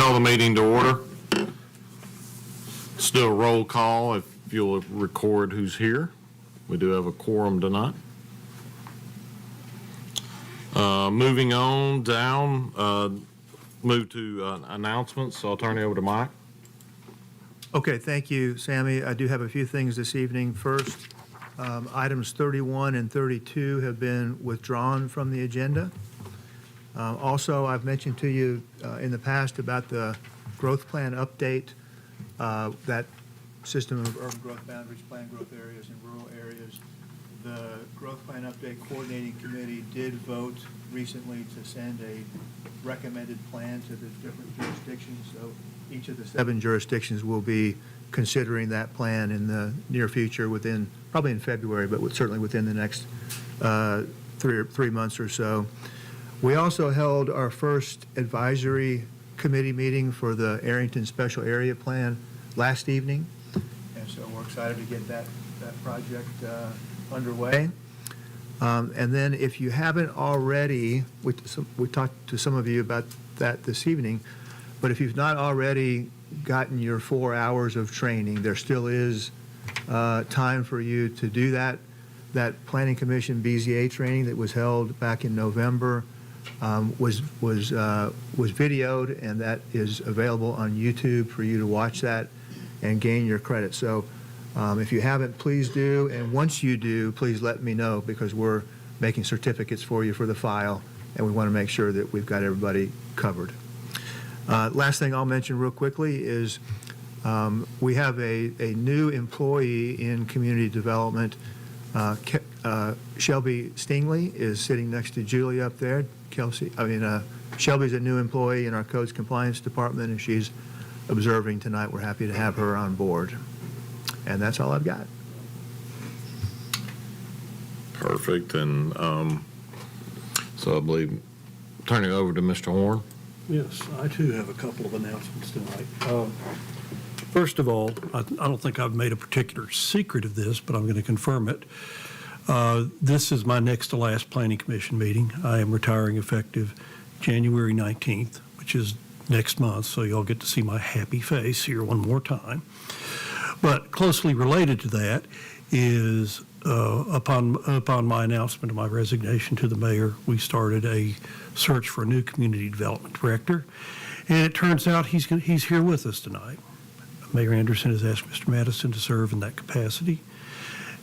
Call the meeting to order. Let's do a roll call if you'll record who's here. We do have a quorum tonight. Moving on down, move to announcements. So I'll turn it over to Mike. Okay, thank you, Sammy. I do have a few things this evening. First, items 31 and 32 have been withdrawn from the agenda. Also, I've mentioned to you in the past about the growth plan update, that system of urban growth boundaries, planned growth areas, and rural areas. The growth plan update coordinating committee did vote recently to send a recommended plan to the different jurisdictions. So each of the 7 jurisdictions will be considering that plan in the near future, within, probably in February, but certainly within the next 3 months or so. We also held our first advisory committee meeting for the Arrington Special Area Plan last evening, and so we're excited to get that project underway. And then if you haven't already, we talked to some of you about that this evening, but if you've not already gotten your 4 hours of training, there still is time for you to do that. That Planning Commission BZA training that was held back in November was videoed, and that is available on YouTube for you to watch that and gain your credit. So if you haven't, please do, and once you do, please let me know, because we're making certificates for you for the file, and we want to make sure that we've got everybody covered. Last thing I'll mention real quickly is we have a new employee in community development. Shelby Stingley is sitting next to Julie up there. Shelby's a new employee in our Codes Compliance Department, and she's observing tonight. We're happy to have her on board. And that's all I've got. Perfect. And so I believe turning it over to Mr. Horn. Yes, I too have a couple of announcements tonight. First of all, I don't think I've made a particular secret of this, but I'm going to confirm it. This is my next to last Planning Commission meeting. I am retiring effective January 19th, which is next month, so y'all get to see my happy face here one more time. But closely related to that is upon my announcement of my resignation to the mayor, we started a search for a new community development director, and it turns out he's here with us tonight. Mayor Anderson has asked Mr. Madison to serve in that capacity,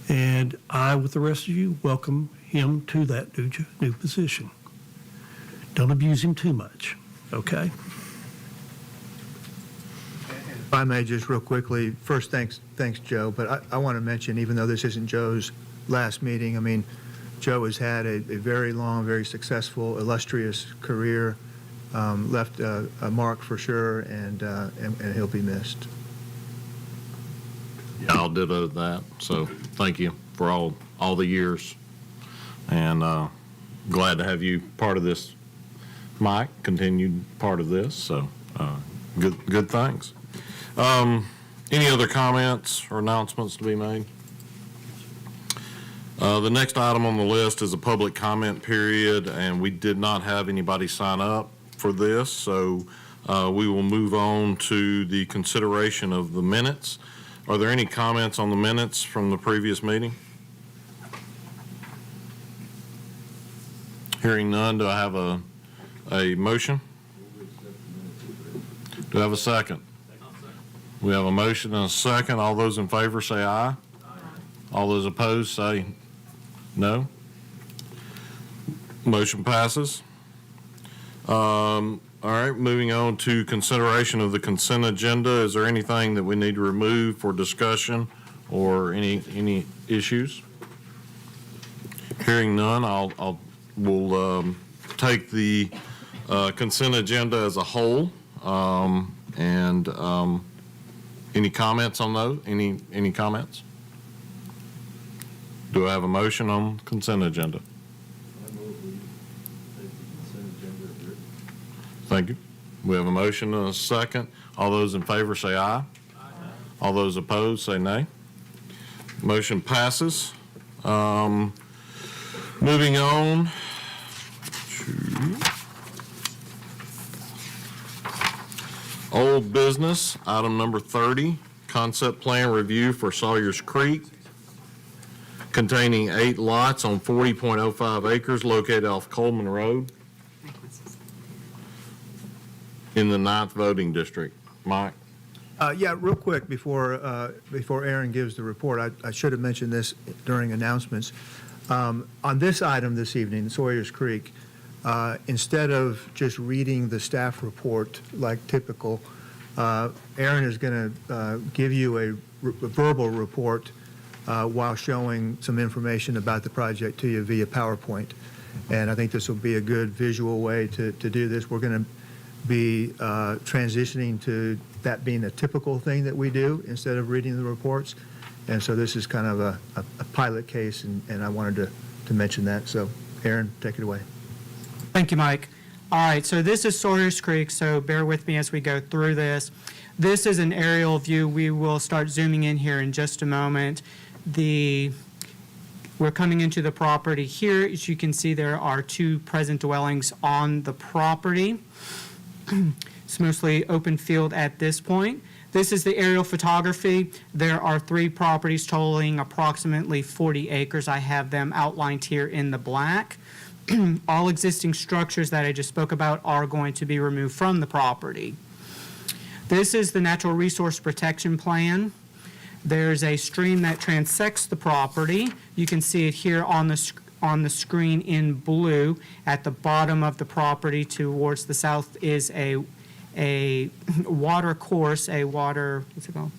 and I, with the rest of you, welcome him to that new position. Don't abuse him too much, okay? If I may, just real quickly, first, thanks, Joe, but I want to mention, even though this isn't Joe's last meeting, I mean, Joe has had a very long, very successful, illustrious career, left a mark for sure, and he'll be missed. Yeah, I'll ditto that. So thank you for all the years, and glad to have you part of this, Mike, continued part of this. So good things. Any other comments or announcements to be made? The next item on the list is a public comment period, and we did not have anybody sign up for this, so we will move on to the consideration of the minutes. Are there any comments on the minutes from the previous meeting? Hearing none, do I have a motion? Do I have a second? We have a motion and a second. All those in favor say aye. All those opposed say no. Motion passes. All right, moving on to consideration of the consent agenda. Is there anything that we need to remove for discussion or any issues? Hearing none, we'll take the consent agenda as a whole. And any comments on those? Any comments? Do I have a motion on consent agenda? Thank you. We have a motion and a second. All those in favor say aye. Aye. All those opposed say nay. Motion passes. Moving on to Old business, item number 30, concept plan review for Sawyer's Creek containing 8 lots on 40.05 acres located off Coleman Road in the 9th voting district. Mike? Yeah, real quick, before Aaron gives the report, I should have mentioned this during announcements. On this item this evening, Sawyer's Creek, instead of just reading the staff report like typical, Aaron is going to give you a verbal report while showing some information about the project to you via PowerPoint. And I think this will be a good visual way to do this. We're going to be transitioning to that being a typical thing that we do instead of reading the reports. And so this is kind of a pilot case, and I wanted to mention that. So Aaron, take it away. Thank you, Mike. All right, so this is Sawyer's Creek, so bear with me as we go through this. This is an aerial view. We will start zooming in here in just a moment. We're coming into the property here. As you can see, there are 2 present dwellings on the property. It's mostly open field at this point. This is the aerial photography. There are 3 properties totaling approximately 40 acres. I have them outlined here in the black. All existing structures that I just spoke about are going to be removed from the property. This is the Natural Resource Protection Plan. There's a stream that transects the property. You can see it here on the screen in blue. At the bottom of the property towards the south is a water course, what's it called?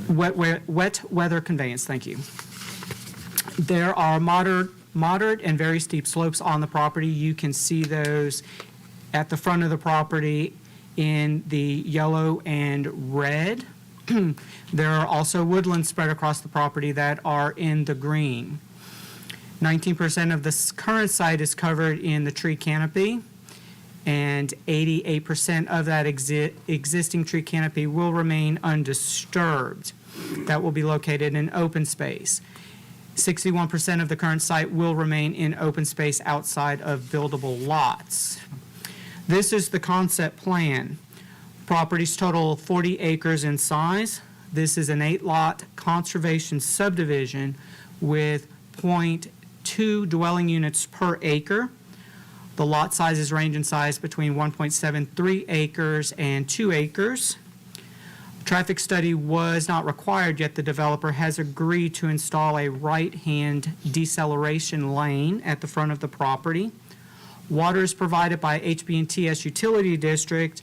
Wet weather conveyance, thank you. There are moderate and very steep slopes on the property. You can see those at the front of the property in the yellow and red. There are also woodlands spread across the property that are in the green. 19% of this current site is covered in the tree canopy, and 88% of that existing tree canopy will remain undisturbed. That will be located in open space. 61% of the current site will remain in open space outside of buildable lots. This is the concept plan. Properties total 40 acres in size. This is an 8-lot conservation subdivision with 0.2 dwelling units per acre. The lot sizes range in size between 1.73 acres and 2 acres. Traffic study was not required, yet the developer has agreed to install a right-hand deceleration lane at the front of the property. Water is provided by HB&TS Utility District,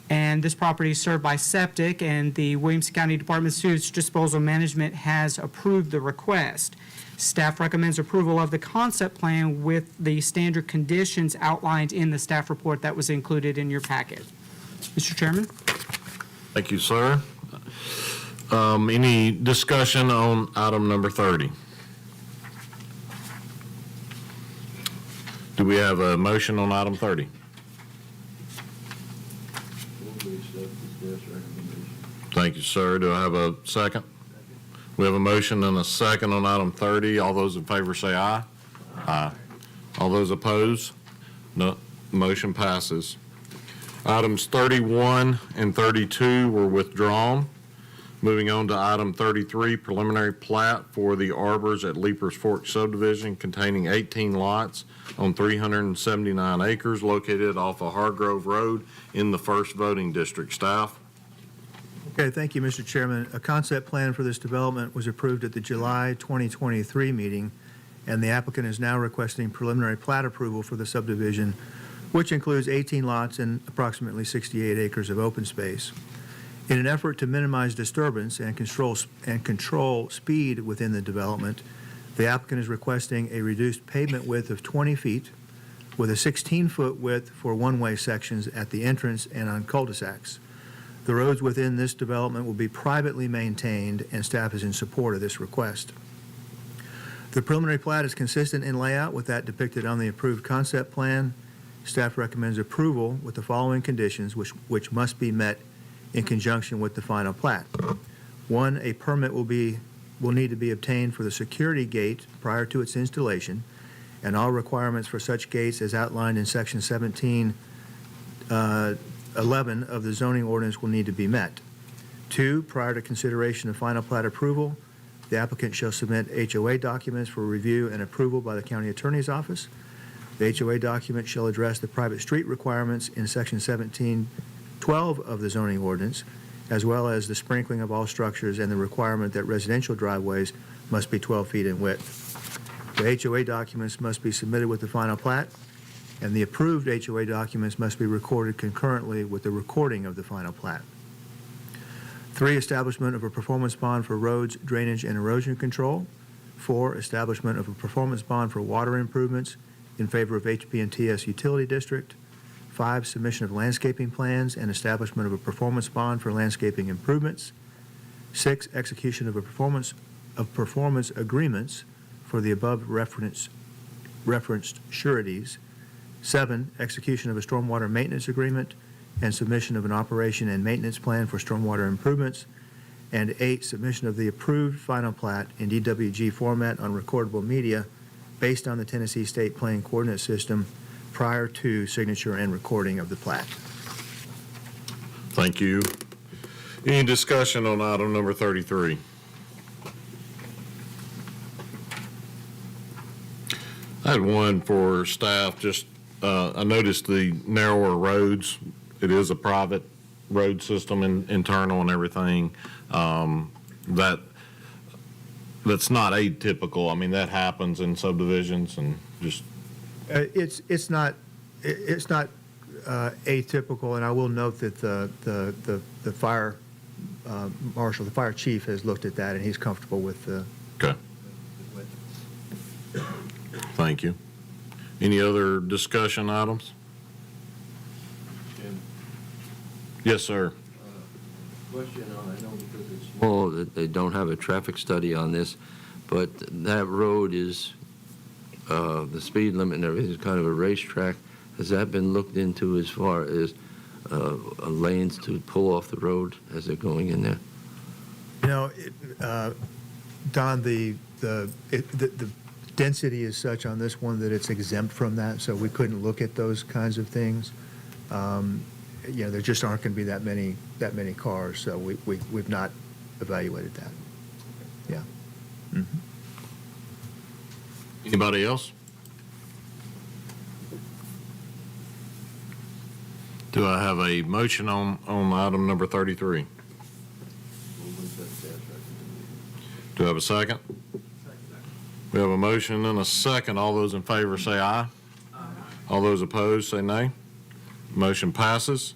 and this property is served by septic, and the Williamson County Department of Sewage Disposal Management has approved the request. Staff recommends approval of the concept plan with the standard conditions outlined in the staff report that was included in your packet. Mr. Chairman? Thank you, sir. Any discussion on item number 30? Do we have a motion on item 30? Thank you, sir. Do I have a second? We have a motion and a second on item 30. All those in favor say aye. Aye. All those opposed? No. Motion passes. Items 31 and 32 were withdrawn. Moving on to item 33, preliminary plat for the Arbors at Leapers Fork subdivision containing 18 lots on 379 acres located off of Hargrove Road in the 1st voting district. Staff? Okay, thank you, Mr. Chairman. A concept plan for this development was approved at the July 2023 meeting, and the applicant is now requesting preliminary plat approval for the subdivision, which includes 18 lots and approximately 68 acres of open space. In an effort to minimize disturbance and control speed within the development, the applicant is requesting a reduced pavement width of 20 feet with a 16-foot width for one-way sections at the entrance and on cul-de-sacs. The roads within this development will be privately maintained, and staff is in support of this request. The preliminary plat is consistent in layout with that depicted on the approved concept plan. Staff recommends approval with the following conditions, which must be met in conjunction with the final plat. 1, a permit will need to be obtained for the security gate prior to its installation, and all requirements for such gates as outlined in section 17 11 of the zoning ordinance will need to be met. 2, prior to consideration of final plat approval, the applicant shall submit HOA documents for review and approval by the county attorney's office. The HOA document shall address the private street requirements in section 1712 of the zoning ordinance, as well as the sprinkling of all structures and the requirement that residential driveways must be 12 feet in width. The HOA documents must be submitted with the final plat, and the approved HOA documents must be recorded concurrently with the recording of the final plat. 3, establishment of a performance bond for roads, drainage, and erosion control. 4, establishment of a performance bond for water improvements in favor of HB&TS Utility District. 5, submission of landscaping plans and establishment of a performance bond for landscaping improvements. 6, execution of performance agreements for the above referenced sureties. 7, execution of a stormwater maintenance agreement and submission of an operation and maintenance plan for stormwater improvements. And 8, submission of the approved final plat in DWG format on recordable media based on the Tennessee State Plan Coordinate System prior to signature and recording of the plat. Thank you. Any discussion on item number 33? I had one for staff, just, I noticed the narrower roads. It is a private road system, internal and everything. That's not atypical. I mean, that happens in subdivisions and just, It's not atypical, and I will note that the fire marshal, the fire chief, has looked at that, and he's comfortable with the. okay. Thank you. Any other discussion items? Yes, sir. Question on, I know because it's small that they don't have a traffic study on this, but that road is, the speed limit and everything is kind of a racetrack. Has that been looked into as far as lanes to pull off the road as they're going in there? You know, Don, the density is such on this one that it's exempt from that, so we couldn't look at those kinds of things. You know, there just aren't going to be that many cars, so we've not evaluated that. Yeah. Mhm. Anybody else? Do I have a motion on item number 33? Do I have a second? We have a motion and a second. All those in favor say aye. All those opposed say nay. Motion passes.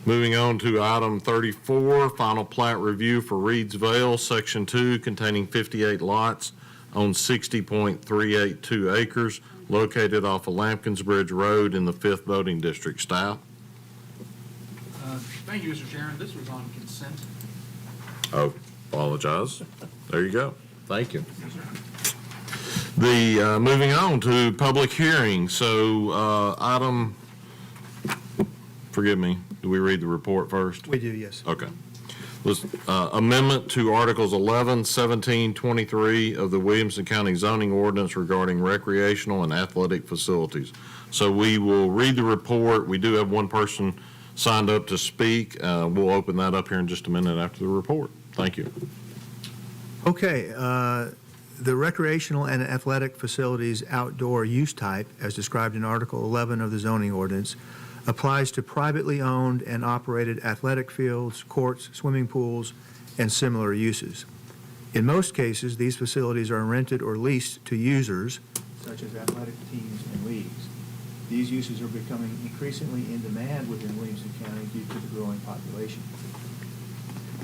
Moving on to item 34, final plat review for Reed's Vale, Section 2, containing 58 lots on 60.382 acres, located off of Lampkins Bridge Road in the 5th Voting District. Staff? Thank you, Mr. Chairman. This was on consent. Oh, apologize. There you go. Thank you. Yes, sir. Moving on to public hearing. So item, forgive me, do we read the report first? We do, yes. Okay. Amendment to Articles 11, 17, 23 of the Williamson County zoning ordinance regarding recreational and athletic facilities. So we will read the report. We do have one person signed up to speak. We'll open that up here in just a minute after the report. Thank you. Okay, the recreational and athletic facilities outdoor use type, as described in Article 11 of the zoning ordinance, applies to privately owned and operated athletic fields, courts, swimming pools, and similar uses. In most cases, these facilities are rented or leased to users, such as athletic teams and leagues. These uses are becoming increasingly in demand within Williamson County due to the growing population.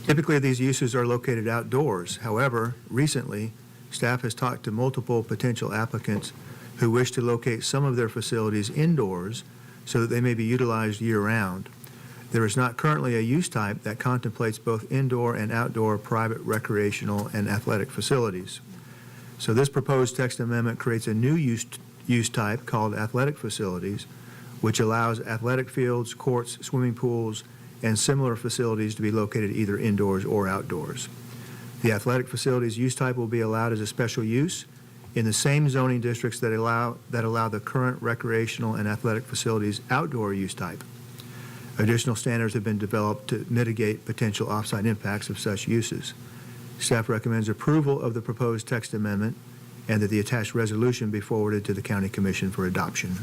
Typically, these uses are located outdoors. However, recently, staff has talked to multiple potential applicants who wish to locate some of their facilities indoors so that they may be utilized year-round. There is not currently a use type that contemplates both indoor and outdoor private recreational and athletic facilities. So this proposed text amendment creates a new use type called athletic facilities, which allows athletic fields, courts, swimming pools, and similar facilities to be located either indoors or outdoors. The athletic facilities use type will be allowed as a special use in the same zoning districts that allow the current recreational and athletic facilities outdoor use type. Additional standards have been developed to mitigate potential offsite impacts of such uses. Staff recommends approval of the proposed text amendment and that the attached resolution be forwarded to the County Commission for adoption.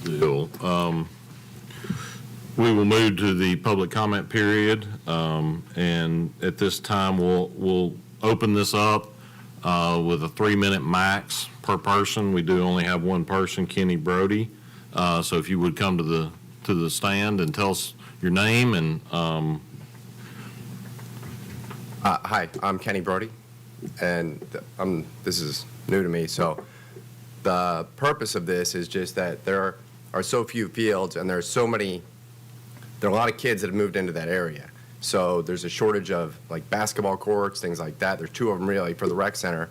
Deal. We will move to the public comment period, and at this time, we'll open this up with a 3-minute max per person. We do only have one person, Kenny Brody. So if you would come to the stand and tell us your name and Hi, I'm Kenny Brody, and this is new to me. So the purpose of this is just that there are so few fields, and there are a lot of kids that have moved into that area. So there's a shortage of like basketball courts, things like that. There's 2 of them really for the rec center,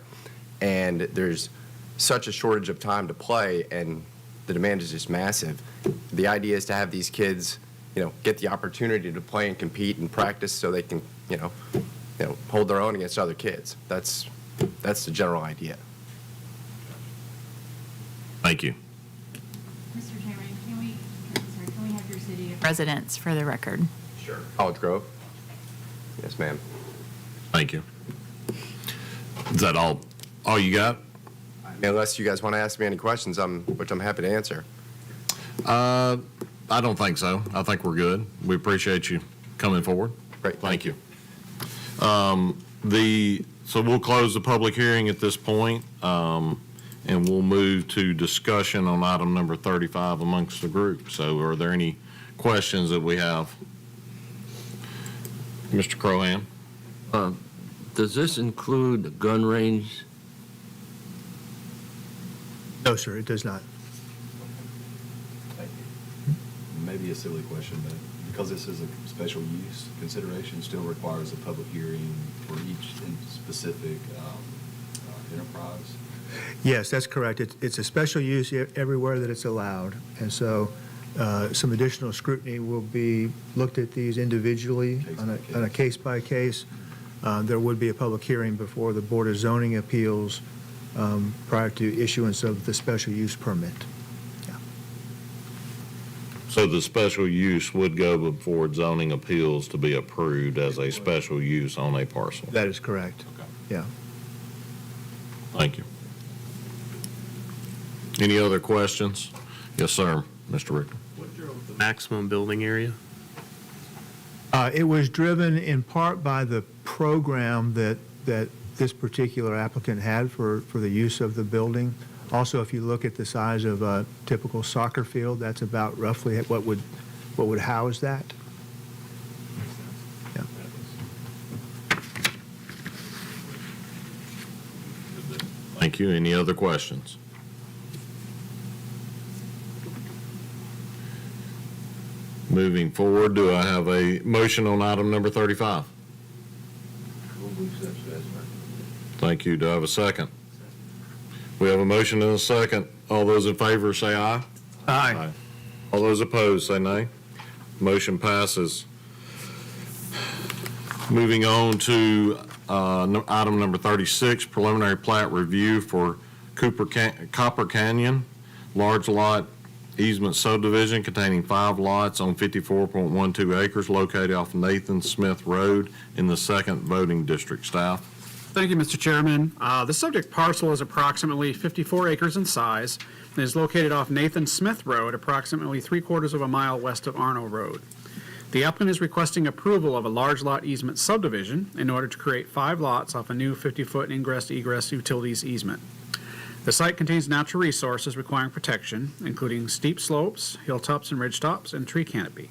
and there's such a shortage of time to play, and the demand is just massive. The idea is to have these kids, get the opportunity to play and compete and practice so they can, hold their own against other kids. That's the general idea. thank you. Mr. Chairman, can we have your city of residence for the record? Sure. College Grove. Yes, ma'am. Thank you. Is that all you got? Unless you guys want to ask me any questions, which I'm happy to answer. I don't think so. I think we're good. We appreciate you coming forward. Great. Thank you. So we'll close the public hearing at this point, and we'll move to discussion on item number 35 amongst the group. So are there any questions that we have? Mr. Crohan? Does this include gun range? No, sir, it does not. Thank you. Maybe a silly question, but because this is a special use consideration, still requires a public hearing for each specific enterprise? Yes, that's correct. It's a special use everywhere that it's allowed. And so some additional scrutiny will be looked at these individually on a case-by-case. There would be a public hearing before the Board of Zoning Appeals prior to issuance of the special use permit. Yeah. So the special use would go before zoning appeals to be approved as a special use on a parcel? That is correct. Okay. Yeah. Thank you. Any other questions? Yes, sir, Mr. Richter. What drove the maximum building area? It was driven in part by the program that this particular applicant had for the use of the building. Also, if you look at the size of a typical soccer field, that's about roughly what would house that. Yeah. Thank you. Any other questions? Moving forward, do I have a motion on item number 35? Thank you. Do I have a second? We have a motion and a second. All those in favor say aye. Aye. All those opposed say nay. Motion passes. Moving on to item number 36, preliminary plat review for Copper Canyon, large lot easement subdivision containing 5 lots on 54.12 acres located off Nathan Smith Road in the 2nd voting district. Staff? Thank you, Mr. Chairman. The subject parcel is approximately 54 acres in size and is located off Nathan Smith Road, approximately 3/4 of a mile west of Arno Road. The applicant is requesting approval of a large lot easement subdivision in order to create 5 lots off a new 50-foot ingress-egress utilities easement. The site contains natural resources requiring protection, including steep slopes, hilltops and ridgetops, and tree canopy.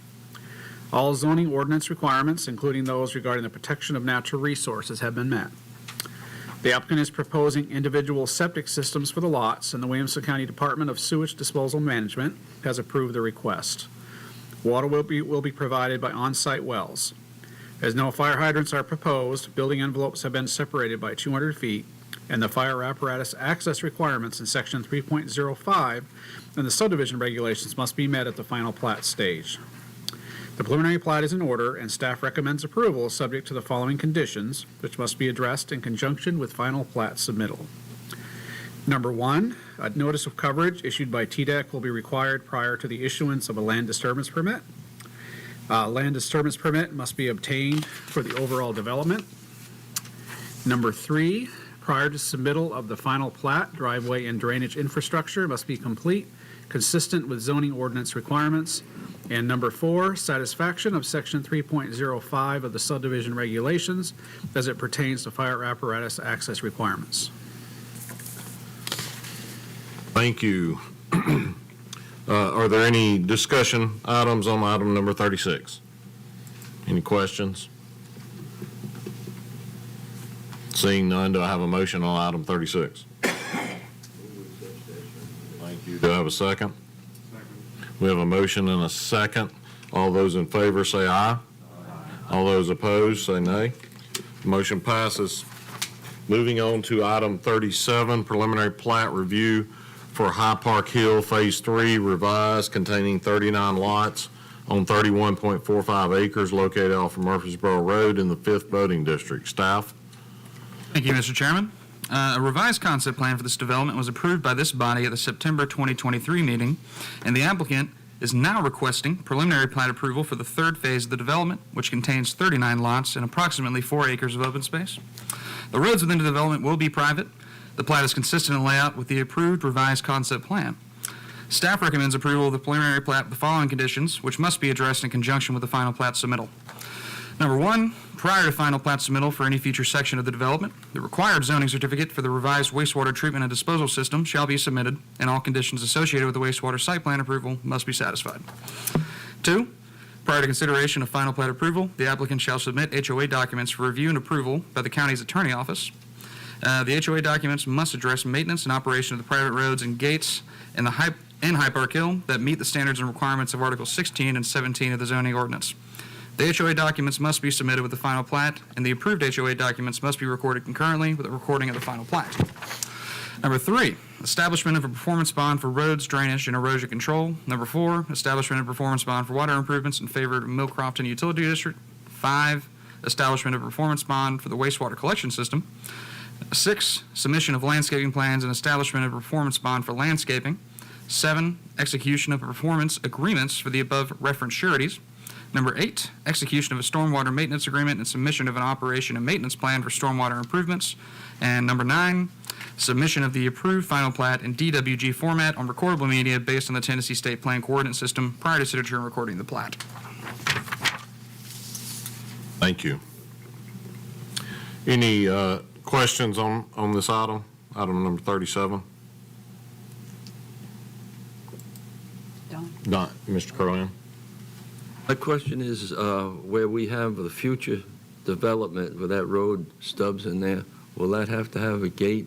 All zoning ordinance requirements, including those regarding the protection of natural resources, have been met. The applicant is proposing individual septic systems for the lots, and the Williamson County Department of Sewage Disposal Management has approved the request. Water will be provided by on-site wells. As no fire hydrants are proposed, building envelopes have been separated by 200 feet, and the fire apparatus access requirements in Section 3.05 and the subdivision regulations must be met at the final plat stage. The preliminary plat is in order, and staff recommends approval subject to the following conditions, which must be addressed in conjunction with final plat submittal. Number one, a notice of coverage issued by TDEC will be required prior to the issuance of a land disturbance permit. Land disturbance permit must be obtained for the overall development. Number three, prior to submittal of the final plat, driveway and drainage infrastructure must be complete, consistent with zoning ordinance requirements. And number four, satisfaction of section 3.05 of the subdivision regulations as it pertains to fire apparatus access requirements. Thank you. Are there any discussion items on item number 36? Any questions? Seeing none, do I have a motion on item 36? Thank you. Do I have a second? We have a motion and a second. All those in favor say aye. All those opposed say nay. Motion passes. Moving on to item 37, preliminary plat review for High Park Hill Phase 3 revised containing 39 lots on 31.45 acres located off of Murfreesboro Road in the 5th Voting District. Staff? Thank you, Mr. Chairman. A revised concept plan for this development was approved by this body at the September 2023 meeting, and the applicant is now requesting preliminary plat approval for the third phase of the development, which contains 39 lots and approximately 4 acres of open space. The roads within the development will be private. The plat is consistent in layout with the approved revised concept plan. Staff recommends approval of the preliminary plat with the following conditions, which must be addressed in conjunction with the final plat submittal. Number one, prior to final plat submittal for any future section of the development, the required zoning certificate for the revised wastewater treatment and disposal system shall be submitted, and all conditions associated with the wastewater site plan approval must be satisfied. Two, prior to consideration of final plat approval, the applicant shall submit HOA documents for review and approval by the county's attorney office. The HOA documents must address maintenance and operation of the private roads and gates in High Park Hill that meet the standards and requirements of Articles 16 and 17 of the zoning ordinance. The HOA documents must be submitted with the final plat, and the approved HOA documents must be recorded concurrently with the recording of the final plat. Number three, establishment of a performance bond for roads, drainage, and erosion control. Number four, establishment of a performance bond for water improvements in favor of Mill Crofton Utility District. 5, establishment of a performance bond for the wastewater collection system. 6, submission of landscaping plans and establishment of a performance bond for landscaping. 7, execution of performance agreements for the above referenced sureties. Number 8, execution of a stormwater maintenance agreement and submission of an operation and maintenance plan for stormwater improvements. And number 9, submission of the approved final plat in DWG format on recordable media based on the Tennessee State Plan Coordinate System prior to signature and recording the plat. Thank you. Any questions on this item number 37? Don, Mr. Curran? My question is, where we have the future development with that road stubs in there, will that have to have a gate?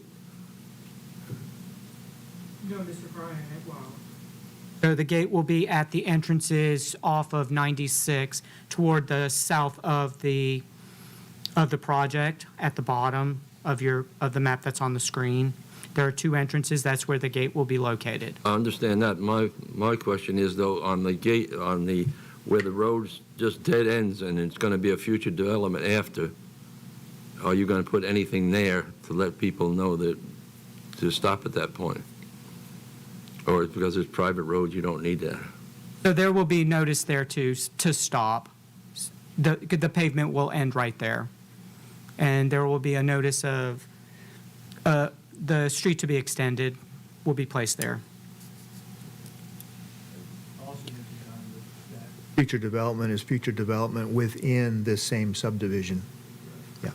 No, Mr. Bryan, it won't. So the gate will be at the entrances off of 96 toward the south of the project at the bottom of the map that's on the screen. There are 2 entrances. That's where the gate will be located. I understand that. My question is, though, on the gate, where the road's just dead ends and it's going to be a future development after, are you going to put anything there to let people know that to stop at that point? Or because it's private road, you don't need that? So there will be notice there to stop. The pavement will end right there. And there will be a notice of the street to be extended will be placed there. Future development is future development within this same subdivision. Yeah.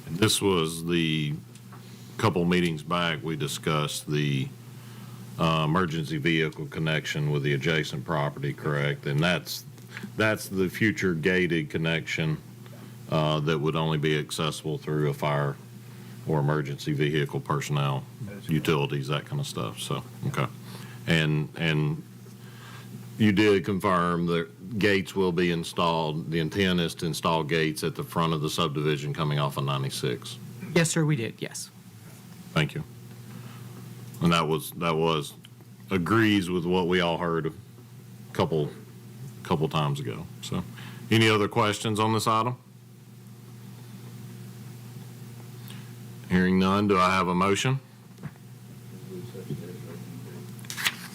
And this was the couple meetings back, we discussed the emergency vehicle connection with the adjacent property, correct? And that's the future gated connection that would only be accessible through a fire or emergency vehicle personnel, utilities, that kind of stuff. So, okay. And you did confirm that gates will be installed. The intent is to install gates at the front of the subdivision coming off of 96. Yes, sir, we did, yes. Thank you. And that was agrees with what we all heard a couple times ago. So, any other questions on this item? Hearing none, do I have a motion?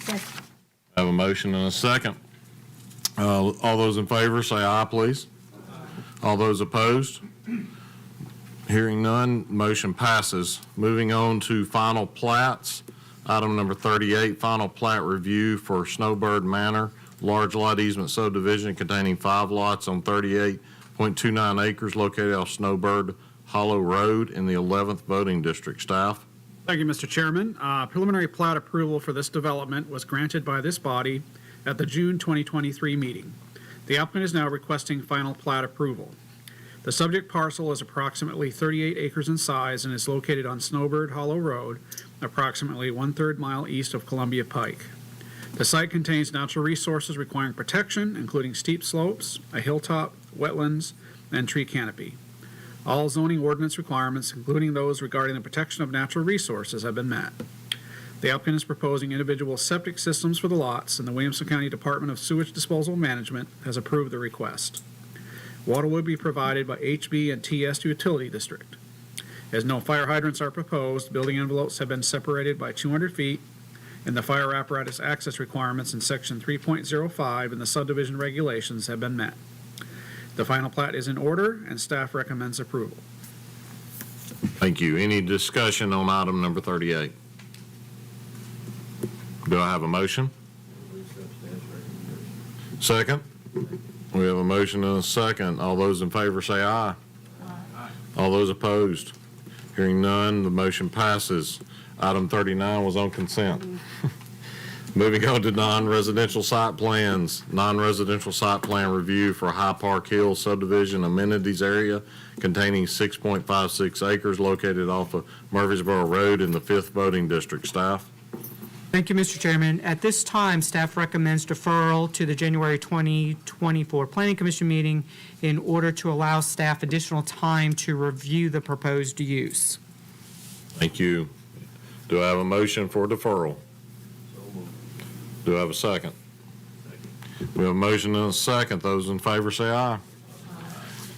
I have a motion and a second. All those in favor, say aye, please. All those opposed? Hearing none, motion passes. Moving on to final plats. Item number 38, final plat review for Snowbird Manor, large lot easement subdivision containing 5 lots on 38.29 acres located off Snowbird Hollow Road in the 11th voting district. Staff? Thank you, Mr. Chairman. Preliminary plat approval for this development was granted by this body at the June 2023 meeting. The applicant is now requesting final plat approval. The subject parcel is approximately 38 acres in size and is located on Snowbird Hollow Road, approximately 1/3 mile east of Columbia Pike. The site contains natural resources requiring protection, including steep slopes, a hilltop, wetlands, and tree canopy. All zoning ordinance requirements, including those regarding the protection of natural resources, have been met. The applicant is proposing individual septic systems for the lots, and the Williamson County Department of Sewage Disposal Management has approved the request. Water will be provided by HB and TS Utility District. As no fire hydrants are proposed, building envelopes have been separated by 200 feet, and the fire apparatus access requirements in Section 3.05 in the subdivision regulations have been met. The final plat is in order, and staff recommends approval. Thank you. Any discussion on item number 38? Do I have a motion? Second? We have a motion and a second. All those in favor say aye. All those opposed? Hearing none, the motion passes. Item 39 was on consent. Moving on to non-residential site plans. Non-residential site plan review for High Park Hill subdivision amenities area containing 6.56 acres located off of Murfreesboro Road in the 5th voting district. Staff? Thank you, Mr. Chairman. At this time, staff recommends deferral to the January 2024 Planning Commission meeting in order to allow staff additional time to review the proposed use. Thank you. Do I have a motion for deferral? Do I have a second? We have a motion and a second. Those in favor say aye.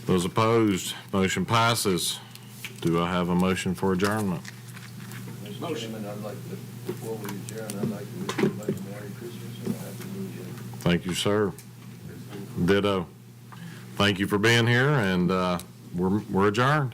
Those opposed, motion passes. Do I have a motion for adjournment? Mr. Chairman, I'd like to, before we adjourn, I'd like to wish everybody a Merry Christmas and a Happy New Year. Thank you, sir. Ditto. Thank you for being here, and we're adjourned.